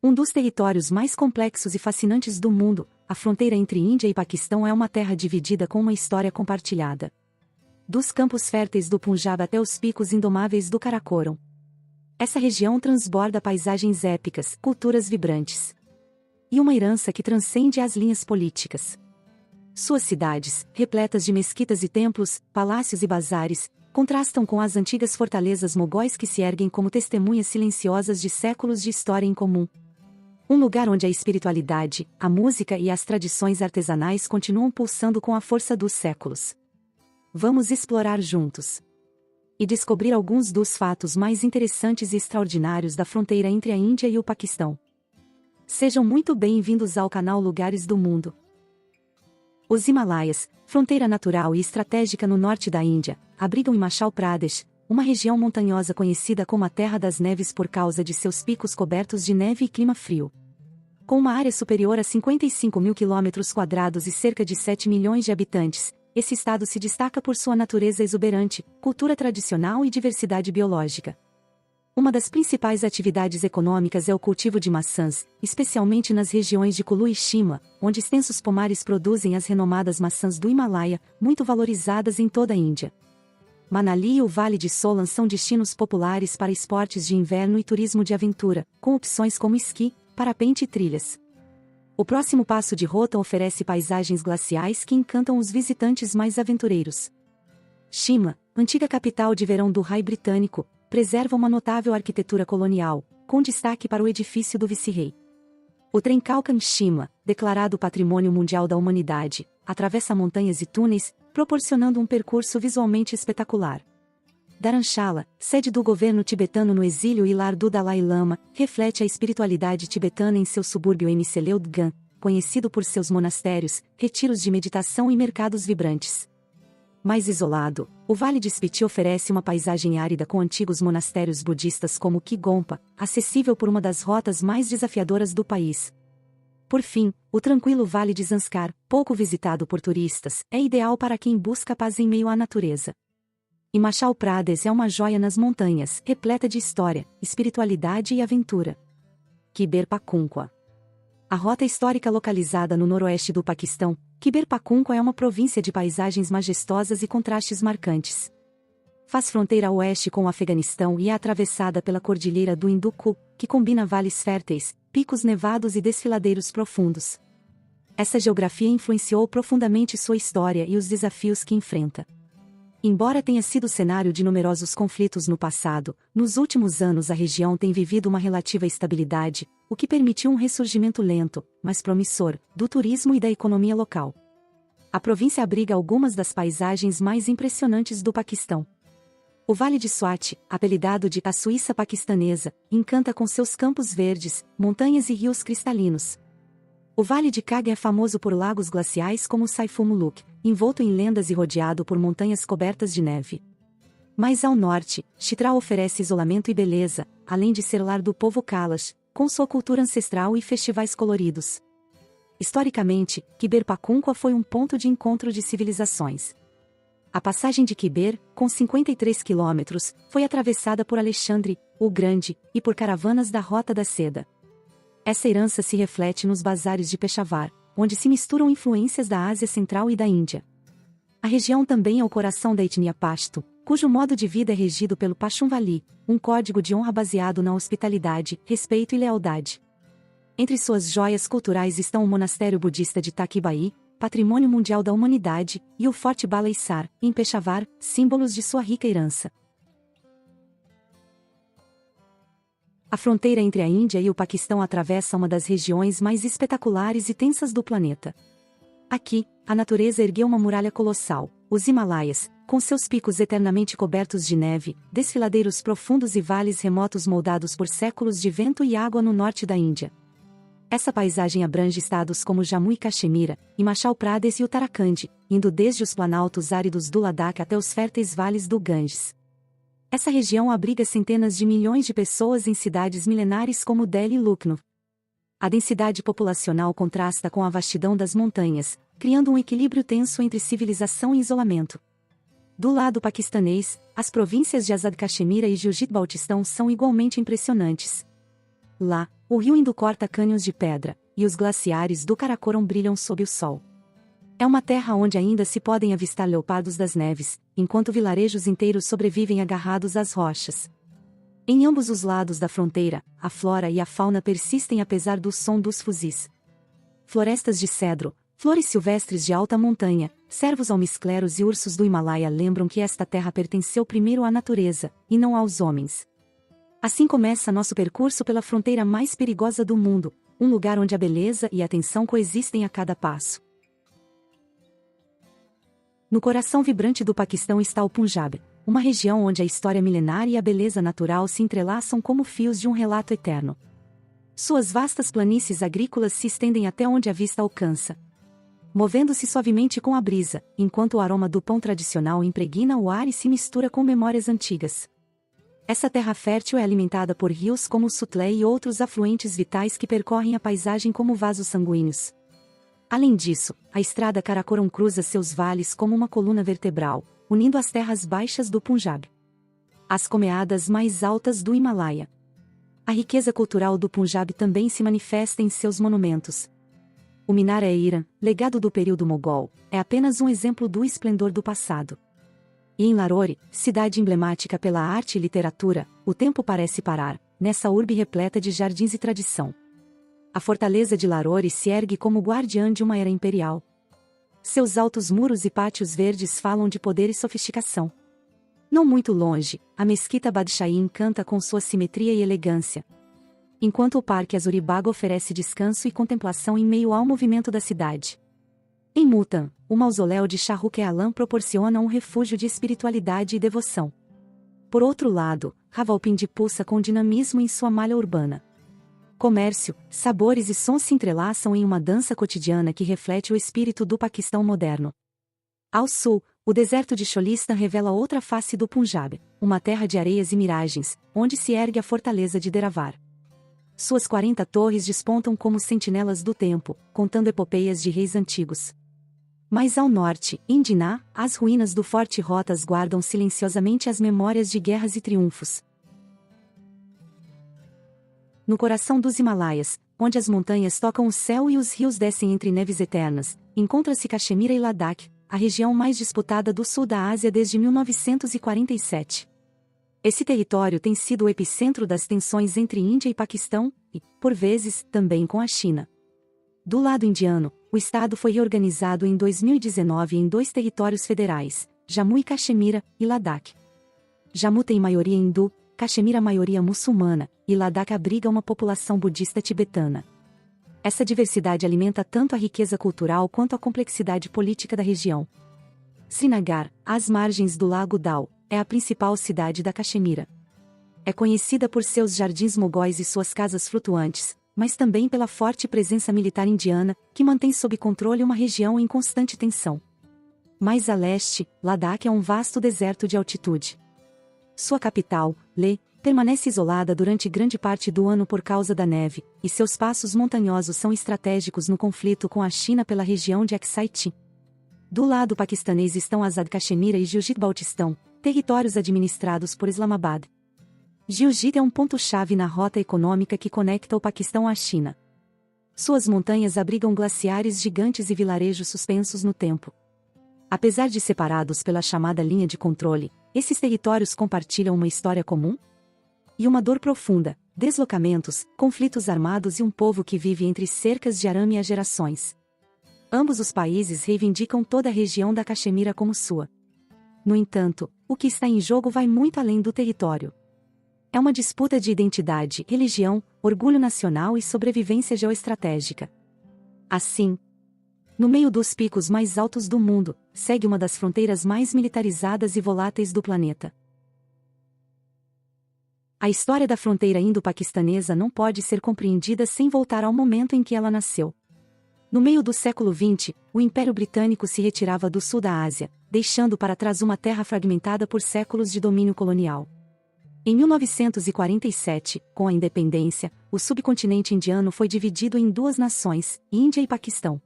Um dos territórios mais complexos e fascinantes do mundo, a fronteira entre Índia e Paquistão é uma terra dividida com uma história compartilhada. Dos campos férteis do Punjab até os picos indomáveis do Karakoram. Essa região transborda paisagens épicas, culturas vibrantes. E uma herança que transcende as linhas políticas. Suas cidades, repletas de mesquitas e templos, palácios e bazares, contrastam com as antigas fortalezas mogóis que se erguem como testemunhas silenciosas de séculos de história em comum. Um lugar onde a espiritualidade, a música e as tradições artesanais continuam pulsando com a força dos séculos. Vamos explorar juntos. E descobrir alguns dos fatos mais interessantes e extraordinários da fronteira entre a Índia e o Paquistão. Sejam muito bem-vindos ao canal Lugares do Mundo. Os Himalaias, fronteira natural e estratégica no norte da Índia, abrigam Himachal Pradesh, uma região montanhosa conhecida como a Terra das Neves por causa de seus picos cobertos de neve e clima frio. Com uma área superior a 55 mil km² e cerca de 7 milhões de habitantes, esse estado se destaca por sua natureza exuberante, cultura tradicional e diversidade biológica. Uma das principais atividades econômicas é o cultivo de maçãs, especialmente nas regiões de Kulu e Shimla, onde extensos pomares produzem as renomadas maçãs do Himalaia, muito valorizadas em toda a Índia. Manali e o Vale de Solan são destinos populares para esportes de inverno e turismo de aventura, com opções como esqui, parapente e trilhas. O próximo passo de Rohtan oferece paisagens glaciais que encantam os visitantes mais aventureiros. Shimla, antiga capital de verão do Raj britânico, preserva uma notável arquitetura colonial, com destaque para o edifício do vice-rei. O trem Kalkan-Shimla, declarado Patrimônio Mundial da Humanidade, atravessa montanhas e túneis, proporcionando um percurso visualmente espetacular. Dharamshala, sede do governo tibetano no exílio e lar do Dalai Lama, reflete a espiritualidade tibetana em seu subúrbio Mseleudgan, conhecido por seus monastérios, retiros de meditação e mercados vibrantes. Mais isolado, o Vale de Spiti oferece uma paisagem árida com antigos monastérios budistas como Kigompa, acessível por uma das rotas mais desafiadoras do país. Por fim, o tranquilo Vale de Zanskar, pouco visitado por turistas, é ideal para quem busca paz em meio à natureza. Himachal Pradesh é uma joia nas montanhas, repleta de história, espiritualidade e aventura. Khyber Pakhtunkhwa. A rota histórica localizada no noroeste do Paquistão, Khyber Pakhtunkhwa é uma província de paisagens majestosas e contrastes marcantes. Faz fronteira a oeste com o Afeganistão e é atravessada pela Cordilheira do Hindu Kush, que combina vales férteis, picos nevados e desfiladeiros profundos. Essa geografia influenciou profundamente sua história e os desafios que enfrenta. Embora tenha sido cenário de numerosos conflitos no passado, nos últimos anos a região tem vivido uma relativa estabilidade, o que permitiu um ressurgimento lento, mas promissor, do turismo e da economia local. A província abriga algumas das paisagens mais impressionantes do Paquistão. O Vale de Swat, apelidado de a Suíça paquistanesa, encanta com seus campos verdes, montanhas e rios cristalinos. O Vale de Kagge é famoso por lagos glaciais como o Saiful Muluk, envolto em lendas e rodeado por montanhas cobertas de neve. Mais ao norte, Chitral oferece isolamento e beleza, além de ser lar do povo Kalash, com sua cultura ancestral e festivais coloridos. Historicamente, Khyber Pakhtunkhwa foi um ponto de encontro de civilizações. A passagem de Khyber, com 53 quilômetros, foi atravessada por Alexandre, o Grande, e por caravanas da Rota da Seda. Essa herança se reflete nos bazares de Peshawar, onde se misturam influências da Ásia Central e da Índia. A região também é o coração da etnia Pashto, cujo modo de vida é regido pelo Pashtunwali, um código de honra baseado na hospitalidade, respeito e lealdade. Entre suas joias culturais estão o monastério budista de Taqibai, Patrimônio Mundial da Humanidade, e o Forte Bala Hissar, em Peshawar, símbolos de sua rica herança. A fronteira entre a Índia e o Paquistão atravessa uma das regiões mais espetaculares e tensas do planeta. Aqui, a natureza ergueu uma muralha colossal, os Himalaias, com seus picos eternamente cobertos de neve, desfiladeiros profundos e vales remotos moldados por séculos de vento e água no norte da Índia. Essa paisagem abrange estados como Jammu e Caxemira, Himachal Pradesh e Uttarakhand, indo desde os planaltos áridos do Ladakh até os férteis vales do Ganges. Essa região abriga centenas de milhões de pessoas em cidades milenares como Delhi e Lucknow. A densidade populacional contrasta com a vastidão das montanhas, criando um equilíbrio tenso entre civilização e isolamento. Do lado paquistanês, as províncias de Azad Caxemira e Gilgit-Baltistão são igualmente impressionantes. Lá, O rio Indo corta cânions de pedra, e os glaciares do Karakoram brilham sob o sol. É uma terra onde ainda se podem avistar leopardos das neves, enquanto vilarejos inteiros sobrevivem agarrados às rochas. Em ambos os lados da fronteira, a flora e a fauna persistem apesar do som dos fuzis. Florestas de cedro, flores silvestres de alta montanha, cervos almizcleros e ursos do Himalaia lembram que esta terra pertenceu primeiro à natureza, e não aos homens. Assim começa nosso percurso pela fronteira mais perigosa do mundo, um lugar onde a beleza e a tensão coexistem a cada passo. No coração vibrante do Paquistão está o Punjab, uma região onde a história milenar e a beleza natural se entrelaçam como fios de um relato eterno. Suas vastas planícies agrícolas se estendem até onde a vista alcança, movendo-se suavemente com a brisa, enquanto o aroma do pão tradicional impregna o ar e se mistura com memórias antigas. Essa terra fértil é alimentada por rios como o Sutlej e outros afluentes vitais que percorrem a paisagem como vasos sanguíneos. Além disso, a estrada Karakoram cruza seus vales como uma coluna vertebral, unindo as terras baixas do Punjab às comeadas mais altas do Himalaia. A riqueza cultural do Punjab também se manifesta em seus monumentos. O Minar-e-Iran, legado do período mogol, é apenas um exemplo do esplendor do passado. E em Lahore, cidade emblemática pela arte e literatura, o tempo parece parar, nessa urbe repleta de jardins e tradição. A fortaleza de Lahore se ergue como guardiã de uma era imperial. Seus altos muros e pátios verdes falam de poder e sofisticação. Não muito longe, a mesquita Badshahi encanta com sua simetria e elegância, enquanto o Parque Azuribaga oferece descanso e contemplação em meio ao movimento da cidade. Em Multan, o mausoléu de Shah Rukh Alam proporciona um refúgio de espiritualidade e devoção. Por outro lado, Rawalpindi pulsa com dinamismo em sua malha urbana. Comércio, sabores e sons se entrelaçam em uma dança cotidiana que reflete o espírito do Paquistão moderno. Ao sul, o deserto de Cholistan revela outra face do Punjab, uma terra de areias e miragens, onde se ergue a fortaleza de Deravar. Suas 40 torres despontam como sentinelas do tempo, contando epopeias de reis antigos. Mais ao norte, em Jinnah, as ruínas do Forte Rotas guardam silenciosamente as memórias de guerras e triunfos. No coração dos Himalaias, onde as montanhas tocam o céu e os rios descem entre neves eternas, encontra-se Caxemira e Ladakh, a região mais disputada do sul da Ásia desde 1947. Esse território tem sido o epicentro das tensões entre Índia e Paquistão, e, por vezes, também com a China. Do lado indiano, o estado foi reorganizado em 2019 em dois territórios federais, Jammu e Caxemira, e Ladakh. Jammu tem maioria hindu, Caxemira maioria muçulmana, e Ladakh abriga uma população budista tibetana. Essa diversidade alimenta tanto a riqueza cultural quanto a complexidade política da região. Srinagar, às margens do Lago Dal, é a principal cidade da Caxemira. É conhecida por seus jardins mogóis e suas casas flutuantes, mas também pela forte presença militar indiana, que mantém sob controle uma região em constante tensão. Mais a leste, Ladakh é um vasto deserto de altitude. Sua capital, Leh, permanece isolada durante grande parte do ano por causa da neve, e seus passos montanhosos são estratégicos no conflito com a China pela região de Aksai Chin. Do lado paquistanês estão Azad Caxemira e Gilgit-Baltistão, territórios administrados por Islamabad. Gilgit é um ponto-chave na rota econômica que conecta o Paquistão à China. Suas montanhas abrigam glaciares gigantes e vilarejos suspensos no tempo. Apesar de separados pela chamada linha de controle, esses territórios compartilham uma história comum e uma dor profunda, deslocamentos, conflitos armados e um povo que vive entre cercas de arame há gerações. Ambos os países reivindicam toda a região da Caxemira como sua. No entanto, o que está em jogo vai muito além do território. É uma disputa de identidade, religião, orgulho nacional e sobrevivência geoestratégica. Assim, no meio dos picos mais altos do mundo, segue uma das fronteiras mais militarizadas e voláteis do planeta. A história da fronteira indo-paquistanesa não pode ser compreendida sem voltar ao momento em que ela nasceu. No meio do século XX, o Império Britânico se retirava do sul da Ásia, deixando para trás uma terra fragmentada por séculos de domínio colonial. Em 1947, com a independência, o subcontinente indiano foi dividido em duas nações, Índia e Paquistão.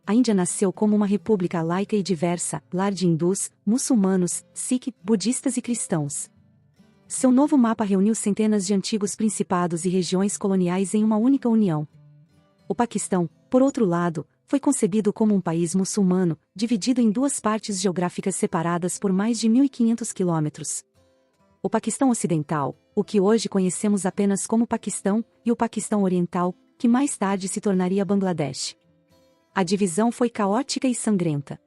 A Índia nasceu como uma república laica e diversa, lar de hindus, muçulmanos, sikh, budistas e cristãos. seu novo mapa reuniu centenas de antigos principados e regiões coloniais em uma única união. O Paquistão, por outro lado, foi concebido como um país muçulmano, dividido em duas partes geográficas separadas por mais de 1.500 quilômetros. O Paquistão Ocidental, o que hoje conhecemos apenas como Paquistão, e o Paquistão Oriental, que mais tarde se tornaria Bangladesh. A divisão foi caótica e sangrenta.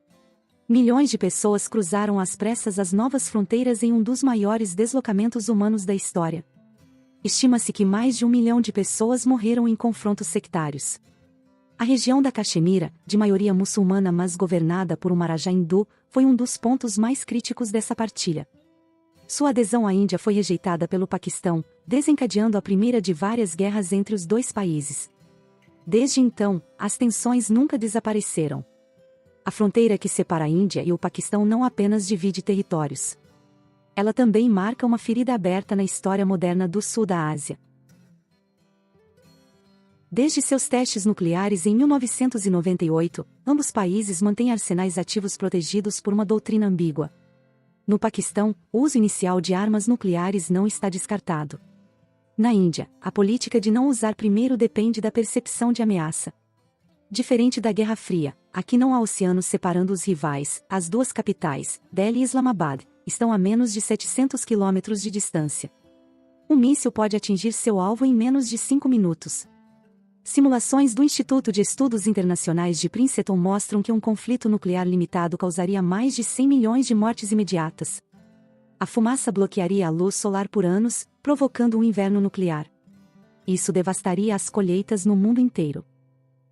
Milhões de pessoas cruzaram às pressas as novas fronteiras em um dos maiores deslocamentos humanos da história. Estima-se que mais de 1 milhão de pessoas morreram em confrontos sectários. A região da Caxemira, de maioria muçulmana mas governada por um marajá hindu, foi um dos pontos mais críticos dessa partilha. Sua adesão à Índia foi rejeitada pelo Paquistão, desencadeando a primeira de várias guerras entre os dois países. Desde então, as tensões nunca desapareceram. A fronteira que separa a Índia e o Paquistão não apenas divide territórios. Ela também marca uma ferida aberta na história moderna do sul da Ásia. Desde seus testes nucleares em 1998, ambos países mantêm arsenais ativos protegidos por uma doutrina ambígua. No Paquistão, o uso inicial de armas nucleares não está descartado. Na Índia, a política de não usar primeiro depende da percepção de ameaça. Diferente da Guerra Fria, aqui não há oceanos separando os rivais, as duas capitais, Delhi e Islamabad, estão a menos de 700 quilômetros de distância. Um míssil pode atingir seu alvo em menos de 5 minutos. Simulações do Instituto de Estudos Internacionais de Princeton mostram que um conflito nuclear limitado causaria mais de 100 milhões de mortes imediatas. A fumaça bloquearia a luz solar por anos, provocando um inverno nuclear. Isso devastaria as colheitas no mundo inteiro.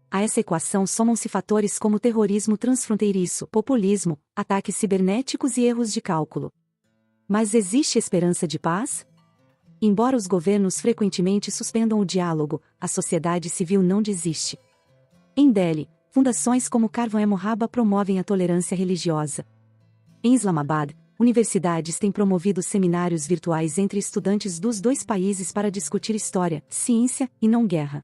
A essa equação somam-se fatores como terrorismo transfronteiriço, populismo, ataques cibernéticos e erros de cálculo. Mas existe esperança de paz? Embora os governos frequentemente suspendam o diálogo, a sociedade civil não desiste. Em Delhi, fundações como Karvan-e-Mohaba promovem a tolerância religiosa. Em Islamabad, universidades têm promovido seminários virtuais entre estudantes dos dois países para discutir história, ciência e não guerra.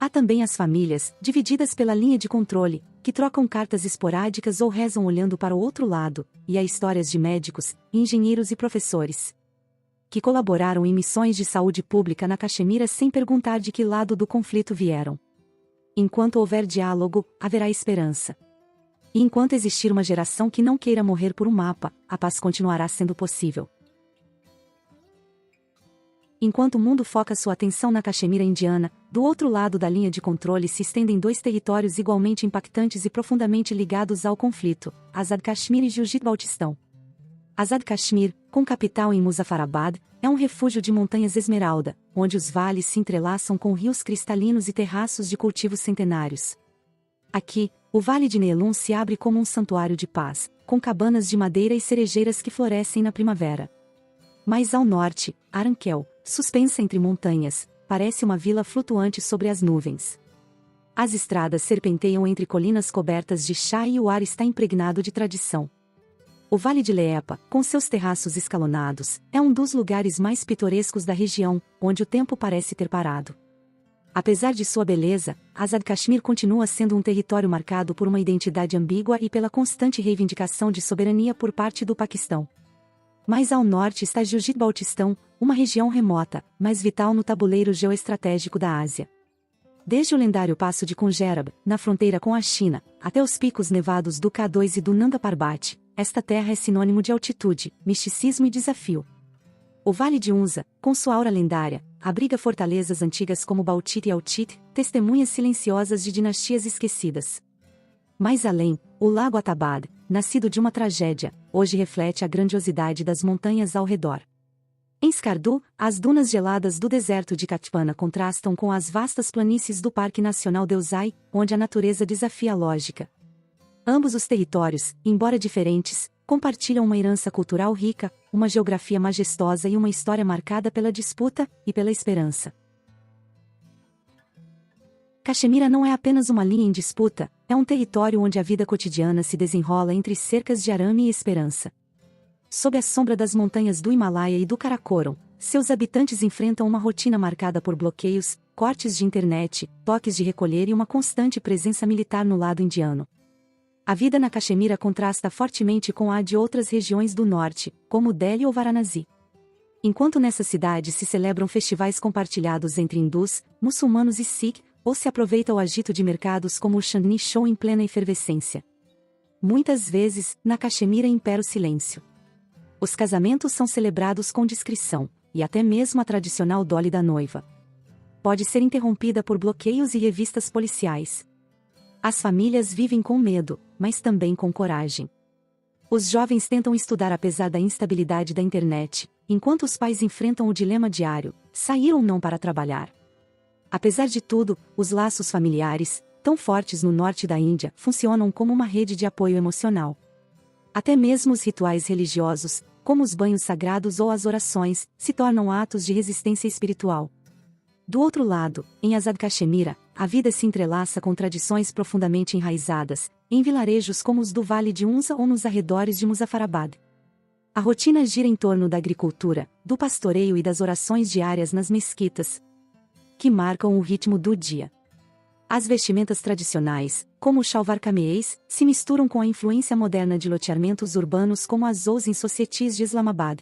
Há também as famílias, divididas pela linha de controle, que trocam cartas esporádicas ou rezam olhando para o outro lado, e há histórias de médicos, engenheiros e professores que colaboraram em missões de saúde pública na Caxemira sem perguntar de que lado do conflito vieram. Enquanto houver diálogo, haverá esperança. E enquanto existir uma geração que não queira morrer por um mapa, a paz continuará sendo possível. Enquanto o mundo foca sua atenção na Caxemira indiana, do outro lado da linha de controle se estendem dois territórios igualmente impactantes e profundamente ligados ao conflito, Azad Kashmir e Gilgit-Baltistão. Azad Kashmir, com capital em Muzaffarabad, é um refúgio de montanhas esmeralda, onde os vales se entrelaçam com rios cristalinos e terraços de cultivos centenários. Aqui, o Vale de Neelum se abre como um santuário de paz, com cabanas de madeira e cerejeiras que florescem na primavera. Mais ao norte, Aranquel, suspensa entre montanhas, parece uma vila flutuante sobre as nuvens. As estradas serpenteiam entre colinas cobertas de chá e o ar está impregnado de tradição. O Vale de Leepa, com seus terraços escalonados, é um dos lugares mais pitorescos da região, onde o tempo parece ter parado. Apesar de sua beleza, Azad Kashmir continua sendo um território marcado por uma identidade ambígua e pela constante reivindicação de soberania por parte do Paquistão. Mais ao norte está Gilgit-Baltistão, uma região remota, mas vital no tabuleiro geoestratégico da Ásia. Desde o lendário Passo de Kunjerab, na fronteira com a China, até os picos nevados do K2 e do Nanda Parbat, esta terra é sinônimo de altitude, misticismo e desafio. O Vale de Unza, com sua aura lendária, abriga fortalezas antigas como Baltit e Altit, testemunhas silenciosas de dinastias esquecidas. Mais além, o Lago Atabad, nascido de uma tragédia, hoje reflete a grandiosidade das montanhas ao redor. Em Skardu, as dunas geladas do deserto de Katpana contrastam com as vastas planícies do Parque Nacional Deusai, onde a natureza desafia a lógica. Ambos os territórios, embora diferentes, compartilham uma herança cultural rica, uma geografia majestosa e uma história marcada pela disputa e pela esperança. Caxemira não é apenas uma linha em disputa, é um território onde a vida cotidiana se desenrola entre cercas de arame e esperança. Sob a sombra das montanhas do Himalaia e do Karakoram, seus habitantes enfrentam uma rotina marcada por bloqueios, cortes de internet, toques de recolher e uma constante presença militar no lado indiano. A vida na Caxemira contrasta fortemente com a de outras regiões do norte, como Delhi ou Varanasi. Enquanto nessa cidade se celebram festivais compartilhados entre hindus, muçulmanos e Sikh, ou se aproveita o agito de mercados como o Chandni Show em plena efervescência. Muitas vezes, na Caxemira impera o silêncio. Os casamentos são celebrados com discrição, e até mesmo a tradicional dole da noiva pode ser interrompida por bloqueios e revistas policiais. As famílias vivem com medo, mas também com coragem. Os jovens tentam estudar apesar da instabilidade da internet, enquanto os pais enfrentam o dilema diário: sair ou não para trabalhar. Apesar de tudo, os laços familiares, tão fortes no norte da Índia, funcionam como uma rede de apoio emocional. Até mesmo os rituais religiosos, como os banhos sagrados ou as orações, se tornam atos de resistência espiritual. Do outro lado, em Azad Caxemira, a vida se entrelaça com tradições profundamente enraizadas, em vilarejos como os do Vale de Unza ou nos arredores de Muzaffarabad. A rotina gira em torno da agricultura, do pastoreio e das orações diárias nas mesquitas, que marcam o ritmo do dia. As vestimentas tradicionais, como o shalwar kameez, se misturam com a influência moderna de loteamentos urbanos como as Housing Societies de Islamabad.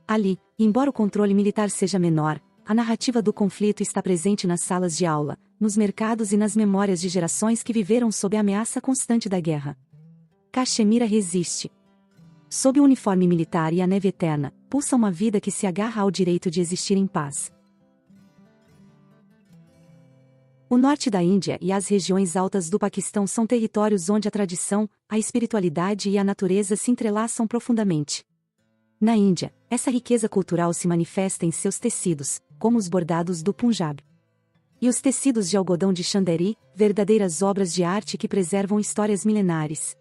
Ali, embora o controle militar seja menor, a narrativa do conflito está presente nas salas de aula, nos mercados e nas memórias de gerações que viveram sob a ameaça constante da guerra. Caxemira resiste. Sob o uniforme militar e a neve eterna, pulsa uma vida que se agarra ao direito de existir em paz. O norte da Índia e as regiões altas do Paquistão são territórios onde a tradição, a espiritualidade e a natureza se entrelaçam profundamente. Na Índia, essa riqueza cultural se manifesta em seus tecidos, como os bordados do Punjab. E os tecidos de algodão de Chanderi, verdadeiras obras de arte que preservam histórias milenares.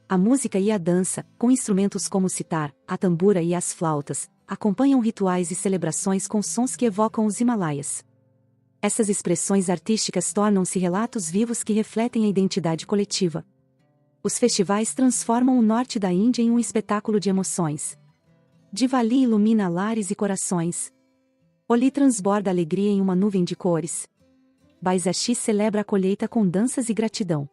A música e a dança, com instrumentos como o sitar, a tambura e as flautas, acompanham rituais e celebrações com sons que evocam os Himalaias. Essas expressões artísticas tornam-se relatos vivos que refletem a identidade coletiva. Os festivais transformam o norte da Índia em um espetáculo de emoções. Diwali ilumina lares e corações. Holi transborda alegria em uma nuvem de cores. Baisakhi celebra a colheita com danças e gratidão.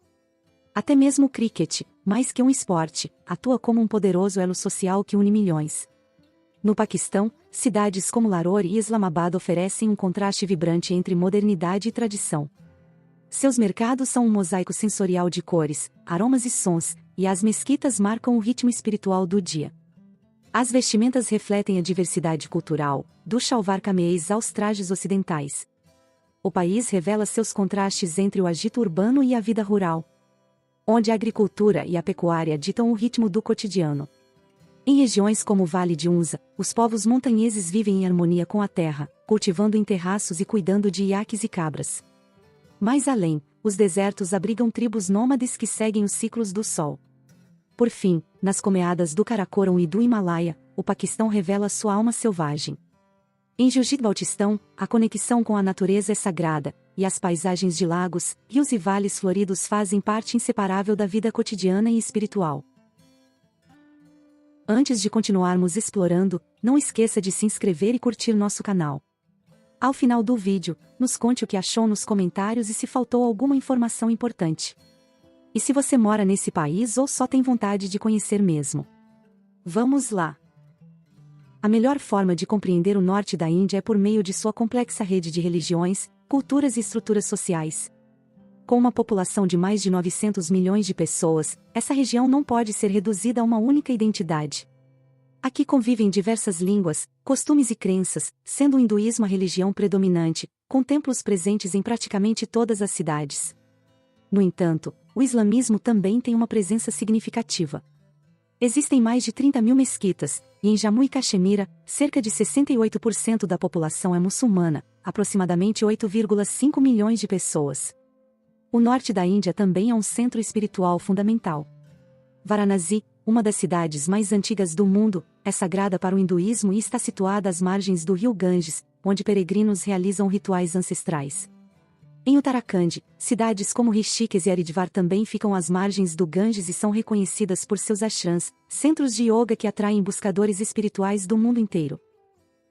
Até mesmo o cricket, mais que um esporte, atua como um poderoso elo social que une milhões. No Paquistão, cidades como Lahore e Islamabad oferecem um contraste vibrante entre modernidade e tradição. Seus mercados são um mosaico sensorial de cores, aromas e sons, e as mesquitas marcam o ritmo espiritual do dia. As vestimentas refletem a diversidade cultural, do shalwar kameez aos trajes ocidentais. O país revela seus contrastes entre o agito urbano e a vida rural, onde a agricultura e a pecuária ditam o ritmo do cotidiano. Em regiões como o Vale de Unza, os povos montanheses vivem em harmonia com a terra, cultivando em terraços e cuidando de iaques e cabras. Mais além, os desertos abrigam tribos nômades que seguem os ciclos do sol. Por fim, nas comeadas do Karakoram e do Himalaia, o Paquistão revela sua alma selvagem. Em Gilgit-Baltistão, a conexão com a natureza é sagrada, e as paisagens de lagos, rios e vales floridos fazem parte inseparável da vida cotidiana e espiritual. Antes de continuarmos explorando, não esqueça de se inscrever e curtir nosso canal. Ao final do vídeo, nos conte o que achou nos comentários e se faltou alguma informação importante. E se você mora nesse país ou só tem vontade de conhecer mesmo? Vamos lá! A melhor forma de compreender o norte da Índia é por meio de sua complexa rede de religiões, culturas e estruturas sociais. Com uma população de mais de 900 milhões de pessoas, essa região não pode ser reduzida a uma única identidade. Aqui convivem diversas línguas, costumes e crenças, sendo o hinduísmo a religião predominante, com templos presentes em praticamente todas as cidades. No entanto, o islamismo também tem uma presença significativa. Existem mais de 30 mil mesquitas, e em Jammu e Caxemira, cerca de 68% da população é muçulmana, aproximadamente 8,5 milhões de pessoas. O norte da Índia também é um centro espiritual fundamental. Varanasi, uma das cidades mais antigas do mundo, é sagrada para o hinduísmo e está situada às margens do rio Ganges, onde peregrinos realizam rituais ancestrais. Em Uttarakhand, cidades como Rishikesh e Haridwar também ficam às margens do Ganges e são reconhecidas por seus ashrams, centros de yoga que atraem buscadores espirituais do mundo inteiro.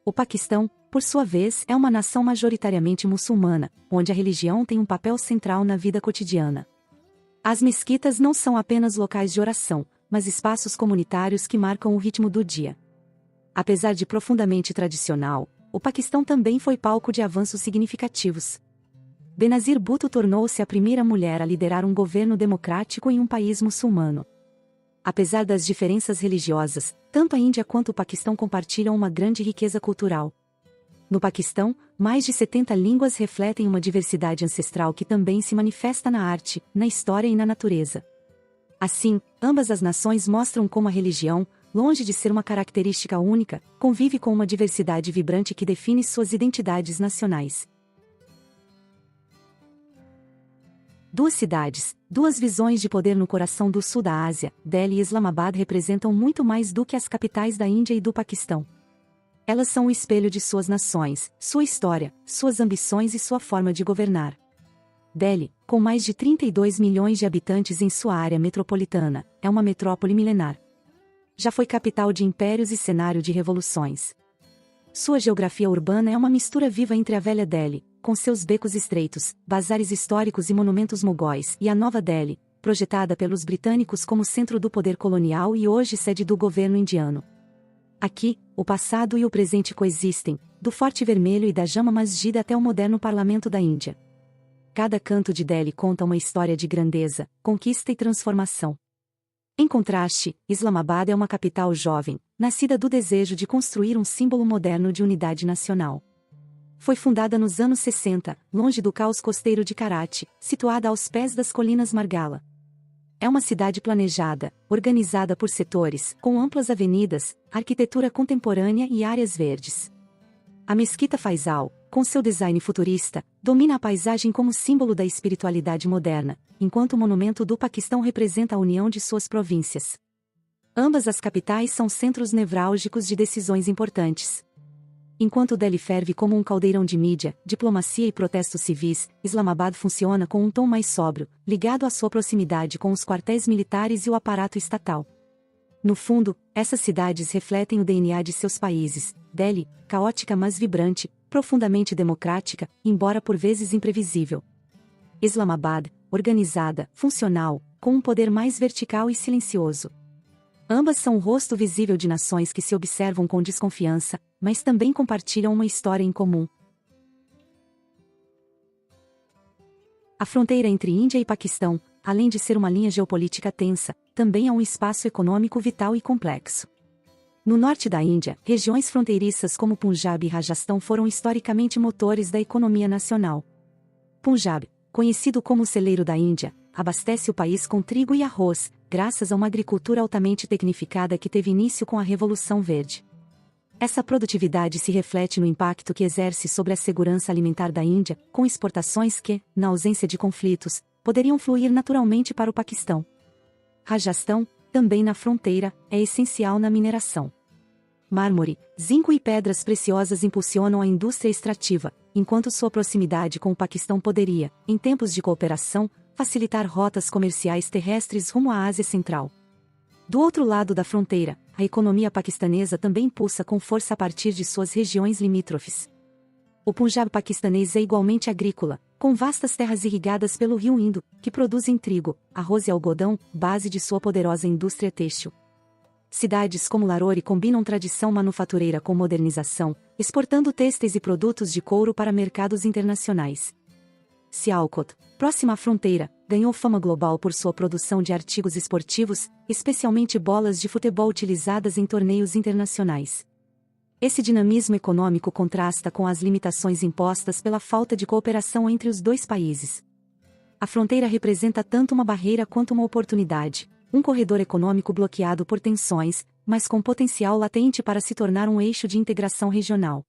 O Paquistão, por sua vez, é uma nação majoritariamente muçulmana, onde a religião tem um papel central na vida cotidiana. As mesquitas não são apenas locais de oração, mas espaços comunitários que marcam o ritmo do dia. Apesar de profundamente tradicional, o Paquistão também foi palco de avanços significativos. Benazir Bhutto tornou-se a primeira mulher a liderar um governo democrático em um país muçulmano. Apesar das diferenças religiosas, tanto a Índia quanto o Paquistão compartilham uma grande riqueza cultural. No Paquistão, mais de 70 línguas refletem uma diversidade ancestral que também se manifesta na arte, na história e na natureza. Assim, ambas as nações mostram como a religião, longe de ser uma característica única, convive com uma diversidade vibrante que define suas identidades nacionais. Duas cidades, duas visões de poder no coração do sul da Ásia, Delhi e Islamabad representam muito mais do que as capitais da Índia e do Paquistão. Elas são o espelho de suas nações, sua história, suas ambições e sua forma de governar. Delhi, com mais de 32 milhões de habitantes em sua área metropolitana, é uma metrópole milenar. Já foi capital de impérios e cenário de revoluções. Sua geografia urbana é uma mistura viva entre a velha Delhi, com seus becos estreitos, bazares históricos e monumentos mogóis, e a nova Delhi, projetada pelos britânicos como centro do poder colonial e hoje sede do governo indiano. Aqui, o passado e o presente coexistem, do Forte Vermelho e da Jama Masjid até o moderno Parlamento da Índia. Cada canto de Delhi conta uma história de grandeza, conquista e transformação. Em contraste, Islamabad é uma capital jovem, nascida do desejo de construir um símbolo moderno de unidade nacional. Foi fundada nos anos 60, longe do caos costeiro de Karachi, situada aos pés das colinas Margala. É uma cidade planejada, organizada por setores, com amplas avenidas, arquitetura contemporânea e áreas verdes. A Mesquita Faisal, com seu design futurista, domina a paisagem como símbolo da espiritualidade moderna, enquanto o monumento do Paquistão representa a união de suas províncias. Ambas as capitais são centros nevrálgicos de decisões importantes. Enquanto Delhi ferve como um caldeirão de mídia, diplomacia e protestos civis, Islamabad funciona com um tom mais sóbrio, ligado à sua proximidade com os quartéis militares e o aparato estatal. No fundo, essas cidades refletem o DNA de seus países. Delhi, caótica mas vibrante, profundamente democrática, embora por vezes imprevisível. Islamabad, organizada, funcional, com um poder mais vertical e silencioso. Ambas são o rosto visível de nações que se observam com desconfiança, mas também compartilham uma história em comum. A fronteira entre Índia e Paquistão, além de ser uma linha geopolítica tensa, também é um espaço econômico vital e complexo. No norte da Índia, regiões fronteiriças como Punjab e Rajastão foram historicamente motores da economia nacional. Punjab, conhecido como o celeiro da Índia, abastece o país com trigo e arroz, graças a uma agricultura altamente tecnificada que teve início com a Revolução Verde. Essa produtividade se reflete no impacto que exerce sobre a segurança alimentar da Índia, com exportações que, na ausência de conflitos, poderiam fluir naturalmente para o Paquistão. Rajastão, também na fronteira, é essencial na mineração. Mármore, zinco e pedras preciosas impulsionam a indústria extrativa, enquanto sua proximidade com o Paquistão poderia, em tempos de cooperação, facilitar rotas comerciais terrestres rumo à Ásia Central. Do outro lado da fronteira, a economia paquistanesa também pulsa com força a partir de suas regiões limítrofes. O Punjab paquistanês é igualmente agrícola, com vastas terras irrigadas pelo rio Indo, que produzem trigo, arroz e algodão, base de sua poderosa indústria têxtil. Cidades como Lahore combinam tradição manufatureira com modernização, exportando têxteis e produtos de couro para mercados internacionais. Sialkot, próxima à fronteira, ganhou fama global por sua produção de artigos esportivos, especialmente bolas de futebol utilizadas em torneios internacionais. Esse dinamismo econômico contrasta com as limitações impostas pela falta de cooperação entre os dois países. A fronteira representa tanto uma barreira quanto uma oportunidade, um corredor econômico bloqueado por tensões, mas com potencial latente para se tornar um eixo de integração regional.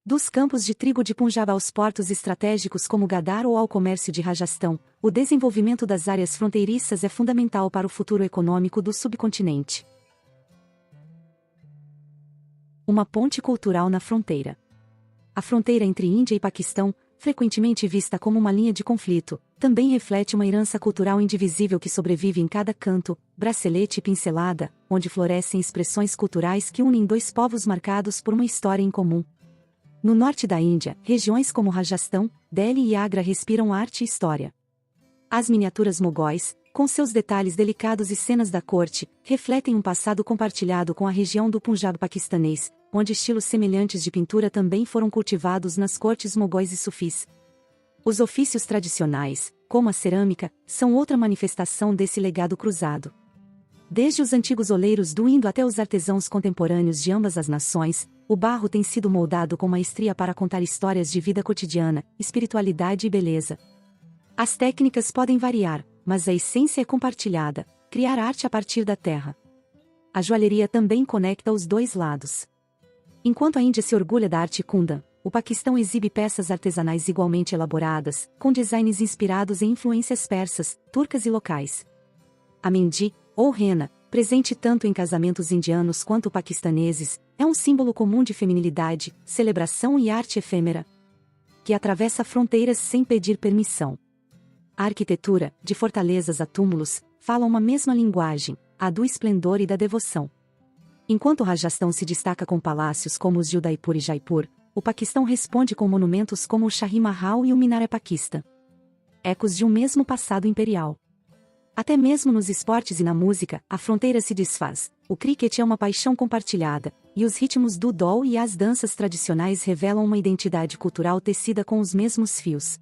Dos campos de trigo de Punjab aos portos estratégicos como Gadar ou ao comércio de Rajastão, o desenvolvimento das áreas fronteiriças é fundamental para o futuro econômico do subcontinente. Uma ponte cultural na fronteira. A fronteira entre Índia e Paquistão, frequentemente vista como uma linha de conflito, também reflete uma herança cultural indivisível que sobrevive em cada canto, bracelete e pincelada, onde florescem expressões culturais que unem dois povos marcados por uma história em comum. No norte da Índia, regiões como Rajastão, Delhi e Agra respiram arte e história. As miniaturas mogóis, com seus detalhes delicados e cenas da corte, refletem um passado compartilhado com a região do Punjab paquistanês, onde estilos semelhantes de pintura também foram cultivados nas cortes mogóis e sufis. Os ofícios tradicionais, como a cerâmica, são outra manifestação desse legado cruzado. Desde os antigos oleiros do Indo até os artesãos contemporâneos de ambas as nações, o barro tem sido moldado com maestria para contar histórias de vida cotidiana, espiritualidade e beleza. As técnicas podem variar, mas a essência é compartilhada: criar arte a partir da terra. A joalheria também conecta os dois lados. Enquanto a Índia se orgulha da arte Kundan, o Paquistão exibe peças artesanais igualmente elaboradas, com designs inspirados em influências persas, turcas e locais. A Mehndi, ou rena, presente tanto em casamentos indianos quanto paquistaneses, é um símbolo comum de feminilidade, celebração e arte efêmera, que atravessa fronteiras sem pedir permissão. A arquitetura, de fortalezas a túmulos, fala uma mesma linguagem, a do esplendor e da devoção. Enquanto o Rajastão se destaca com palácios como os de Udaipur e Jaipur, o Paquistão responde com monumentos como o Shahi Mahal e o Minar-e-Pakistan. Ecos de um mesmo passado imperial. Até mesmo nos esportes e na música, a fronteira se desfaz. O cricket é uma paixão compartilhada, e os ritmos do dol e as danças tradicionais revelam uma identidade cultural tecida com os mesmos fios.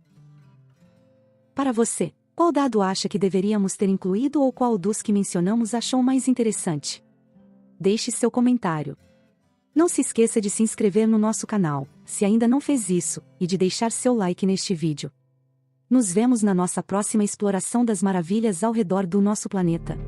Para você, qual dado acha que deveríamos ter incluído ou qual dos que mencionamos achou mais interessante? Deixe seu comentário. Não se esqueça de se inscrever no nosso canal, se ainda não fez isso, e de deixar seu like neste vídeo. Nos vemos na nossa próxima exploração das maravilhas ao redor do nosso planeta.